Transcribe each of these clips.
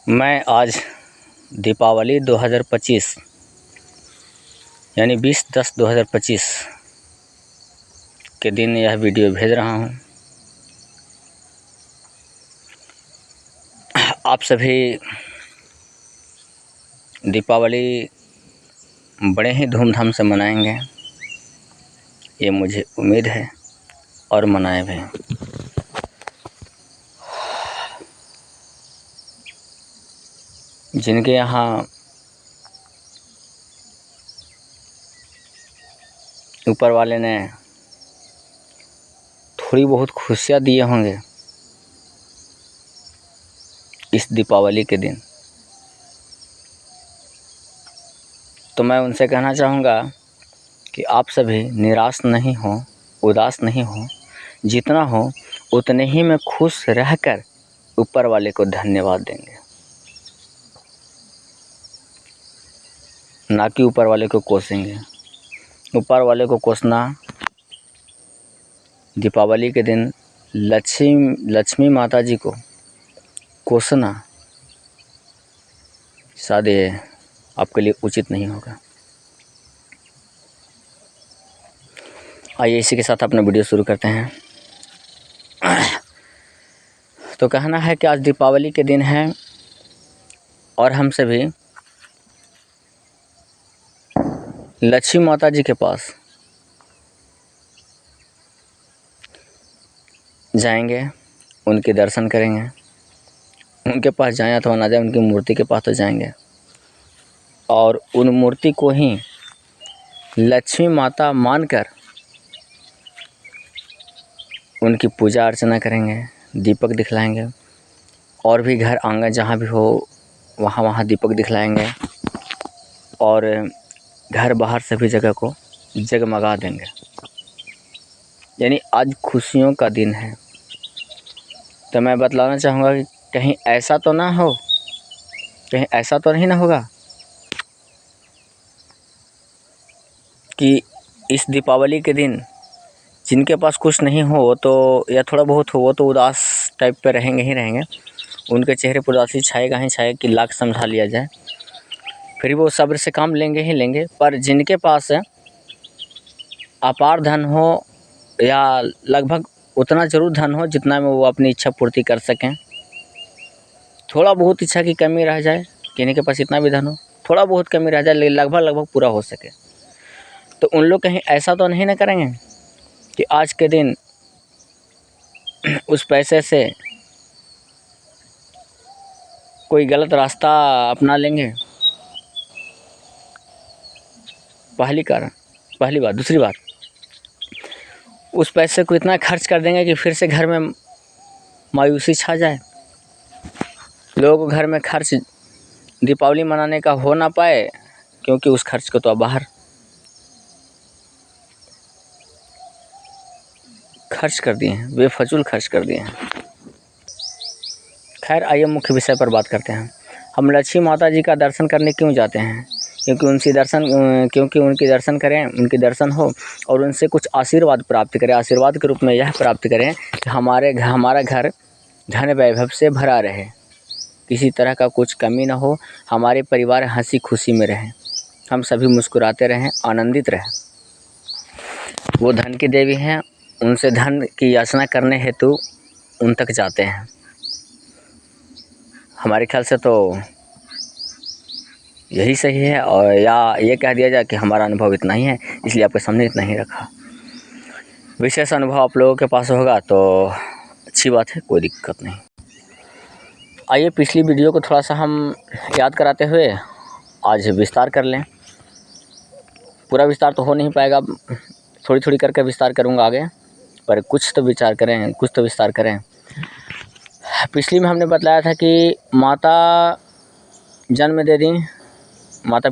मैं आज दीपावली 2025 यानी 20/10/2025 के दिन यह वीडियो भेज रहा हूँ। आप सभी दीपावली बड़े ही धूमधाम से मनाएंगे, ये मुझे उम्मीद है और मनाए भी। जिनके यहाँ ऊपर वाले ने थोड़ी बहुत खुशियाँ दिए होंगे इस दीपावली के दिन, तो मैं उनसे कहना चाहूँगा कि आप सभी निराश नहीं हो, उदास नहीं हो। जितना हो उतने ही में खुश रहकर ऊपर वाले को धन्यवाद देंगे, ना कि ऊपर वाले को कोसेंगे। ऊपर वाले को कोसना दीपावली के दिन लक्ष्मी माता जी को कोसना शायद ये आपके लिए उचित नहीं होगा। आइए इसी के साथ अपना वीडियो शुरू करते हैं। तो कहना है कि आज दीपावली के दिन है और हम सभी लक्ष्मी माता जी के पास जाएंगे, उनके दर्शन करेंगे। उनके पास जाएं अथवा ना जाएं, उनकी मूर्ति के पास तो जाएंगे और उन मूर्ति को ही लक्ष्मी माता मानकर उनकी पूजा अर्चना करेंगे, दीपक दिखलाएंगे और भी घर आंगन जहाँ भी हो वहाँ दीपक दिखलाएंगे और घर बाहर सभी जगह को जगमगा देंगे। यानी आज खुशियों का दिन है। तो मैं बतलाना चाहूँगा कि कहीं ऐसा तो ना हो, कहीं ऐसा तो नहीं ना होगा कि इस दीपावली के दिन जिनके पास कुछ नहीं हो तो या थोड़ा बहुत हो वो तो उदास टाइप पे रहेंगे ही रहेंगे। उनके चेहरे पर उदासी छाएगा ही छाएगा कि लाख समझा लिया जाए, फिर वो सब्र से काम लेंगे ही लेंगे। पर जिनके पास अपार धन हो या लगभग उतना ज़रूर धन हो जितना में वो अपनी इच्छा पूर्ति कर सकें, थोड़ा बहुत इच्छा की कमी रह जाए, किन्हीं के पास इतना भी धन हो, थोड़ा बहुत कमी रह जाए लेकिन लगभग पूरा हो सके, तो उन लोग कहीं ऐसा तो नहीं ना करेंगे कि आज के दिन उस पैसे से कोई गलत रास्ता अपना लेंगे। पहली बात। दूसरी बात, उस पैसे को इतना खर्च कर देंगे कि फिर से घर में मायूसी छा जाए, लोगों को घर में खर्च दीपावली मनाने का हो ना पाए क्योंकि उस खर्च को तो अब बाहर खर्च कर दिए हैं, बेफजूल खर्च कर दिए हैं। खैर आइए मुख्य विषय पर बात करते हैं। हम लक्ष्मी माता जी का दर्शन करने क्यों जाते हैं? क्योंकि उनके दर्शन करें, उनके दर्शन हो और उनसे कुछ आशीर्वाद प्राप्त करें। आशीर्वाद के रूप में यह प्राप्त करें कि हमारा घर धन वैभव से भरा रहे, किसी तरह का कुछ कमी ना हो, हमारे परिवार हंसी खुशी में रहें, हम सभी मुस्कुराते रहें, आनंदित रहें। वो धन की देवी हैं, उनसे धन की याचना करने हेतु उन तक जाते हैं। हमारे ख्याल से तो यही सही है, और या ये कह दिया जाए कि हमारा अनुभव इतना ही है इसलिए आपके सामने इतना ही रखा। विशेष अनुभव आप लोगों के पास होगा तो अच्छी बात है, कोई दिक्कत नहीं। आइए पिछली वीडियो को थोड़ा सा हम याद कराते हुए आज विस्तार कर लें। पूरा विस्तार तो हो नहीं पाएगा, थोड़ी थोड़ी करके विस्तार करूँगा आगे, पर कुछ तो विस्तार करें। पिछली में हमने बतलाया था कि माता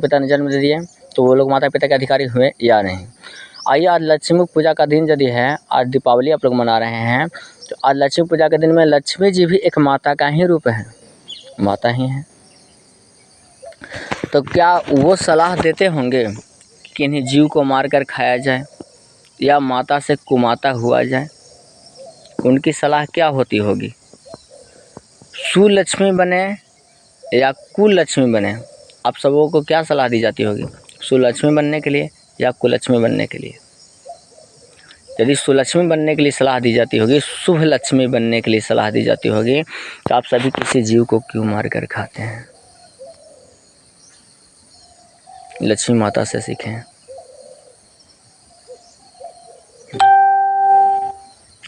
पिता ने जन्म दे दिए तो वो लोग माता पिता के अधिकारी हुए या नहीं। आइए आज लक्ष्मी पूजा का दिन यदि है, आज दीपावली आप लोग मना रहे हैं, तो आज लक्ष्मी पूजा के दिन में लक्ष्मी जी भी एक माता का ही रूप है, माता ही है। तो क्या वो सलाह देते होंगे कि इन्हीं जीव को मार कर खाया जाए या माता से कुमाता हुआ जाए? उनकी सलाह क्या होती होगी? सुलक्ष्मी बने या कुलक्ष्मी बने, आप सबों को क्या सलाह दी जाती होगी? सुलक्ष्मी बनने के लिए या कुलक्ष्मी बनने के लिए? यदि सुलक्ष्मी बनने के लिए सलाह दी जाती होगी, शुभ लक्ष्मी बनने के लिए सलाह दी जाती होगी, तो आप सभी किसी जीव को क्यों मार कर खाते हैं? लक्ष्मी माता से सीखें।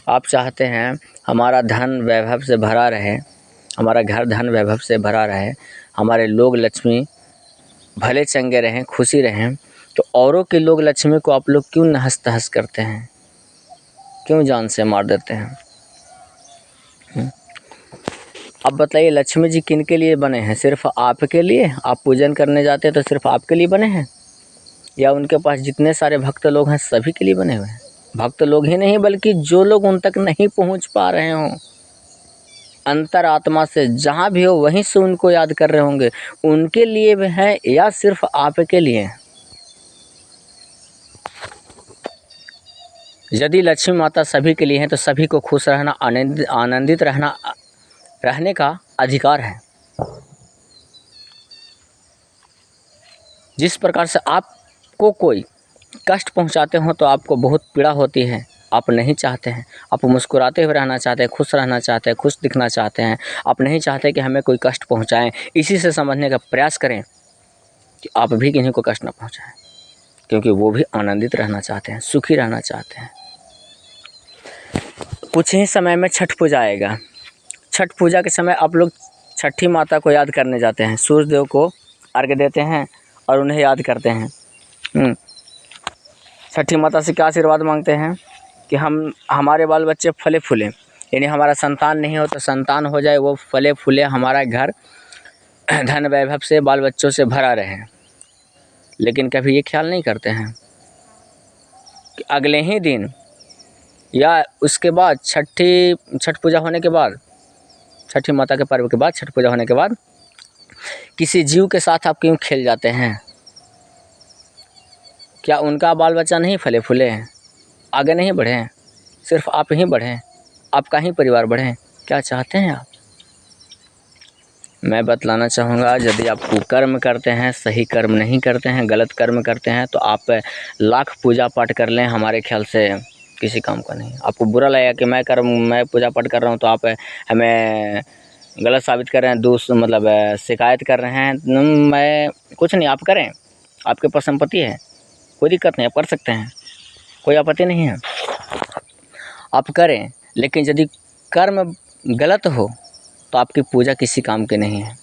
आप चाहते हैं हमारा धन वैभव से भरा रहे, हमारा घर धन वैभव से भरा रहे, हमारे लोग लक्ष्मी भले चंगे रहें, खुशी रहें, तो औरों के लोग लक्ष्मी को आप लोग क्यों नहस तहस करते हैं, क्यों जान से मार देते हैं? अब बताइए, लक्ष्मी जी किन के लिए बने हैं? सिर्फ आपके लिए? आप पूजन करने जाते हैं तो सिर्फ आपके लिए बने हैं, या उनके पास जितने सारे भक्त लोग हैं सभी के लिए बने हुए हैं? भक्त लोग ही नहीं, बल्कि जो लोग उन तक नहीं पहुंच पा रहे हों, अंतर आत्मा से जहाँ भी हो वहीं से उनको याद कर रहे होंगे, उनके लिए भी है या सिर्फ आपके लिए? यदि लक्ष्मी माता सभी के लिए है तो सभी को खुश रहना, आनंदित रहने का अधिकार है। जिस प्रकार से आपको कोई कष्ट पहुंचाते हो तो आपको बहुत पीड़ा होती है, आप नहीं चाहते हैं, आप मुस्कुराते हुए रहना चाहते हैं, खुश रहना चाहते हैं, खुश दिखना चाहते हैं, आप नहीं चाहते कि हमें कोई कष्ट पहुंचाएं। इसी से समझने का प्रयास करें कि आप भी किन्हीं को कष्ट न पहुंचाएं, क्योंकि वो भी आनंदित रहना चाहते हैं, सुखी रहना चाहते हैं। कुछ ही समय में छठ पूजा आएगा। छठ पूजा के समय आप लोग छठी माता को याद करने जाते हैं, सूर्य देव को अर्घ्य देते हैं और उन्हें याद करते हैं। छठी माता से क्या आशीर्वाद मांगते हैं कि हमारे बाल बच्चे फले फूले, यानी हमारा संतान नहीं हो तो संतान हो जाए, वो फले फूले, हमारा घर धन वैभव से बाल बच्चों से भरा रहे। लेकिन कभी ये ख्याल नहीं करते हैं कि अगले ही दिन या उसके बाद छठ पूजा होने के बाद, छठी माता के पर्व के बाद, छठ पूजा होने के बाद किसी जीव के साथ आप क्यों खेल जाते हैं? क्या उनका बाल बच्चा नहीं फले फूले हैं, आगे नहीं बढ़े हैं, सिर्फ आप ही बढ़ें, आपका ही परिवार बढ़े? क्या चाहते हैं आप? मैं बतलाना चाहूँगा, यदि आप कुकर्म करते हैं, सही कर्म नहीं करते हैं, गलत कर्म करते हैं, तो आप लाख पूजा पाठ कर लें, हमारे ख्याल से किसी काम का नहीं। आपको बुरा लगेगा कि मैं पूजा पाठ कर रहा हूँ तो आप हमें गलत साबित कर रहे हैं, शिकायत कर रहे हैं। मैं कुछ नहीं, आप करें, आपके पास संपत्ति है, कोई दिक्कत नहीं, आप कर सकते हैं, कोई आपत्ति नहीं है, आप करें। लेकिन यदि कर्म गलत हो तो आपकी पूजा किसी काम की नहीं है,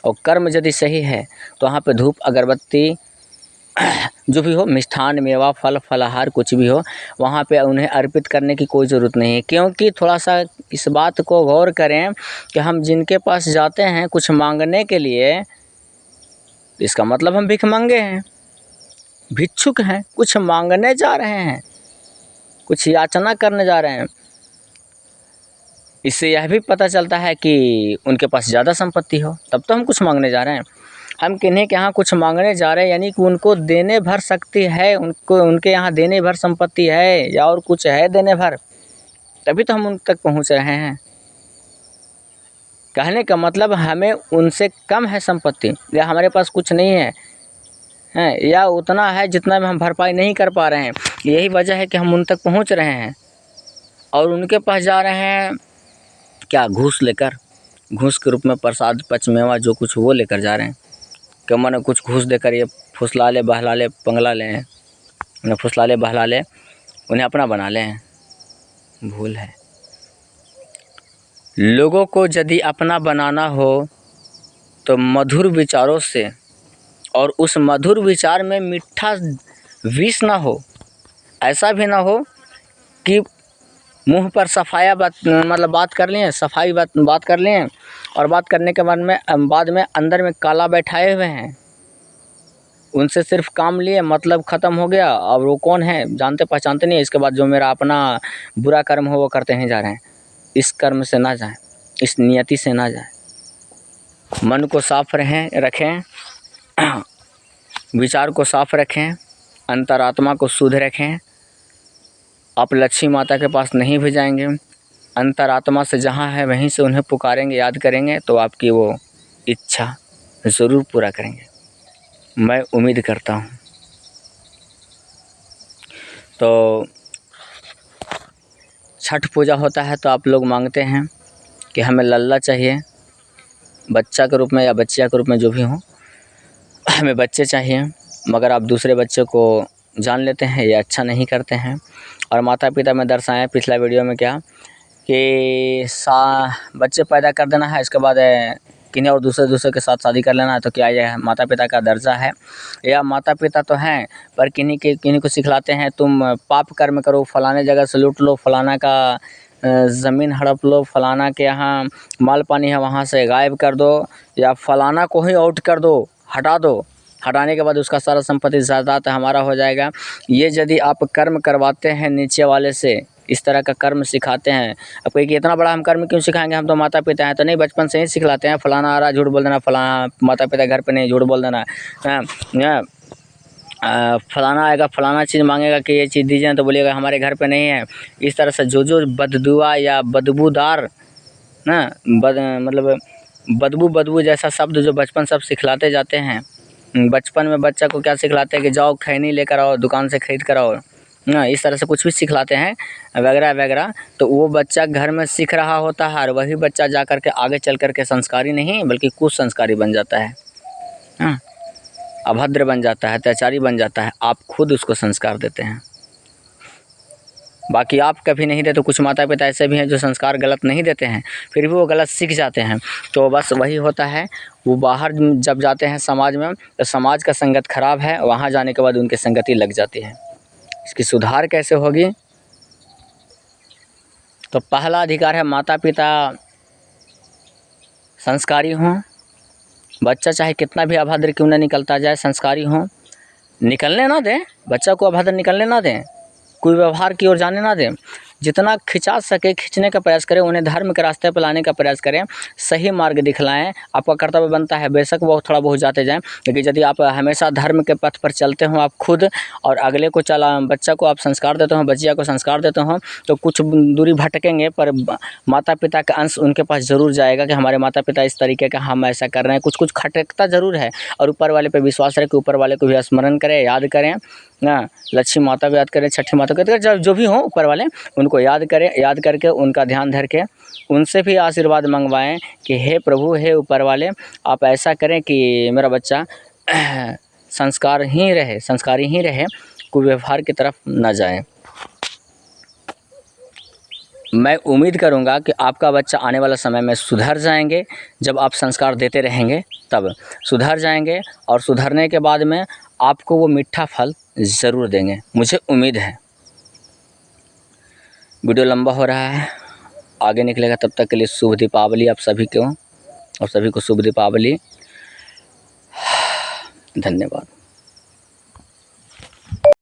और कर्म यदि सही है तो वहाँ पे धूप अगरबत्ती जो भी हो, मिष्ठान मेवा फल फलाहार कुछ भी हो, वहाँ पे उन्हें अर्पित करने की कोई ज़रूरत नहीं है। क्योंकि थोड़ा सा इस बात को गौर करें कि हम जिनके पास जाते हैं कुछ मांगने के लिए, इसका मतलब हम भिख मांगे हैं, भिक्षुक हैं, कुछ मांगने जा रहे हैं, कुछ याचना करने जा रहे हैं। इससे यह भी पता चलता है कि उनके पास ज़्यादा संपत्ति हो, तब तो हम कुछ मांगने जा रहे हैं। हम किन्हीं के यहाँ कुछ मांगने जा रहे हैं, यानी कि उनको देने भर शक्ति है, उनके यहाँ देने भर संपत्ति है, या और कुछ है देने भर, तभी तो हम उन तक पहुँच रहे हैं। कहने का मतलब हमें उनसे कम है संपत्ति, या हमारे पास कुछ नहीं है, या उतना है जितना में हम भरपाई नहीं कर पा रहे हैं। यही वजह है कि हम उन तक पहुँच रहे हैं और उनके पास जा रहे हैं क्या? घूस लेकर, घूस के रूप में प्रसाद पचमेवा जो कुछ वो लेकर जा रहे हैं। कि मैंने कुछ घूस देकर ये फुसला ले, बहला ले, पंगला ले, उन्हें फुसला ले, बहला ले, उन्हें अपना बना लें। भूल है। लोगों को यदि अपना बनाना हो तो मधुर विचारों से, और उस मधुर विचार में मीठा विष ना हो, ऐसा भी ना हो कि मुंह पर सफाया बात कर लें, सफाई बात कर लें, और बात करने के बाद में अंदर में काला बैठाए हुए हैं। उनसे सिर्फ काम लिए, मतलब ख़त्म हो गया, अब वो कौन है जानते पहचानते नहीं। इसके बाद जो मेरा अपना बुरा कर्म हो वो करते ही जा रहे हैं। इस कर्म से ना जाएं, इस नियति से ना जाएं। मन को साफ रखें, विचार को साफ रखें, अंतरात्मा को शुद्ध रखें। आप लक्ष्मी माता के पास नहीं भी जाएंगे, अंतरात्मा से जहाँ है वहीं से उन्हें पुकारेंगे, याद करेंगे, तो आपकी वो इच्छा ज़रूर पूरा करेंगे, मैं उम्मीद करता हूँ। तो छठ पूजा होता है तो आप लोग मांगते हैं कि हमें लल्ला चाहिए, बच्चा के रूप में या बच्चिया के रूप में जो भी हो, हमें बच्चे चाहिए, मगर आप दूसरे बच्चे को जान लेते हैं, ये अच्छा नहीं करते हैं। और माता पिता में दर्शाया पिछला वीडियो में क्या कि बच्चे पैदा कर देना है, इसके बाद किन्हीं और दूसरे के साथ शादी कर लेना है, तो क्या यह माता पिता का दर्जा है? या माता पिता तो हैं पर किन्हीं को सिखलाते हैं तुम पाप कर्म करो, फलाने जगह से लूट लो, फलाना का ज़मीन हड़प लो, फलाना के यहाँ माल पानी है वहाँ से गायब कर दो, या फलाना को ही आउट कर दो, हटा दो, हटाने के बाद उसका सारा संपत्ति जायदाद हमारा हो जाएगा। ये यदि आप कर्म करवाते हैं नीचे वाले से, इस तरह का कर्म सिखाते हैं, अब कोई कि इतना बड़ा हम कर्म क्यों सिखाएंगे, हम तो माता पिता हैं। तो नहीं, बचपन से ही सिखलाते हैं, फलाना आ रहा झूठ बोल देना, फलाना माता पिता घर पे नहीं झूठ बोल देना, फलाना आएगा फलाना चीज़ मांगेगा कि ये चीज़ दीजिए, तो बोलिएगा हमारे घर पे नहीं है। इस तरह से जो बददुआ या बदबूदार ना मतलब बदबू जैसा शब्द जो बचपन सब सिखलाते जाते हैं। बचपन में बच्चा को क्या सिखलाते हैं कि जाओ खैनी लेकर आओ, दुकान से खरीद कर आओ ना, इस तरह से कुछ भी सिखलाते हैं वगैरह वगैरह। तो वो बच्चा घर में सीख रहा होता है और वही बच्चा जा कर के आगे चल कर के संस्कारी नहीं बल्कि कुसंस्कारी बन जाता है, हाँ, अभद्र बन जाता है, अत्याचारी बन जाता है। आप खुद उसको संस्कार देते हैं, बाकी आप कभी नहीं देते। तो कुछ माता पिता ऐसे भी हैं जो संस्कार गलत नहीं देते हैं, फिर भी वो गलत सीख जाते हैं। तो बस वही होता है, वो बाहर जब जाते हैं समाज में, तो समाज का संगत खराब है, वहाँ जाने के बाद उनकी संगति लग जाती है। इसकी सुधार कैसे होगी? तो पहला अधिकार है माता पिता संस्कारी हों। बच्चा चाहे कितना भी अभद्र क्यों न निकलता जाए, संस्कारी हों, निकलने ना दें, बच्चा को अभद्र निकलने ना दें, कोई व्यवहार की ओर जाने ना दें। जितना खिंचा सके खींचने का प्रयास करें, उन्हें धर्म के रास्ते पर लाने का प्रयास करें, सही मार्ग दिखलाएं। आपका कर्तव्य बनता है, बेशक वो थोड़ा बहुत जाते जाएं, लेकिन यदि आप हमेशा धर्म के पथ पर चलते हो आप खुद, और अगले को बच्चा को आप संस्कार देते हो, बच्चिया को संस्कार देते हो, तो कुछ दूरी भटकेंगे पर माता पिता का अंश उनके पास ज़रूर जाएगा कि हमारे माता पिता इस तरीके का हम ऐसा कर रहे हैं। कुछ खटकता ज़रूर है, और ऊपर वाले पे विश्वास रखें, ऊपर वाले को भी स्मरण करें, याद करें ना, लक्ष्मी माता को याद करें, छठी माता को याद करें, जो भी हो ऊपर वाले उनको याद करें, याद करके उनका ध्यान धर के उनसे भी आशीर्वाद मंगवाएं कि हे प्रभु, हे ऊपर वाले, आप ऐसा करें कि मेरा बच्चा संस्कारी ही रहे, कुव्यवहार की तरफ न जाए। मैं उम्मीद करूंगा कि आपका बच्चा आने वाला समय में सुधर जाएंगे। जब आप संस्कार देते रहेंगे तब सुधर जाएंगे, और सुधरने के बाद में आपको वो मीठा फल ज़रूर देंगे, मुझे उम्मीद है। वीडियो लंबा हो रहा है, आगे निकलेगा। तब तक के लिए शुभ दीपावली आप सभी को, और सभी को शुभ दीपावली। धन्यवाद।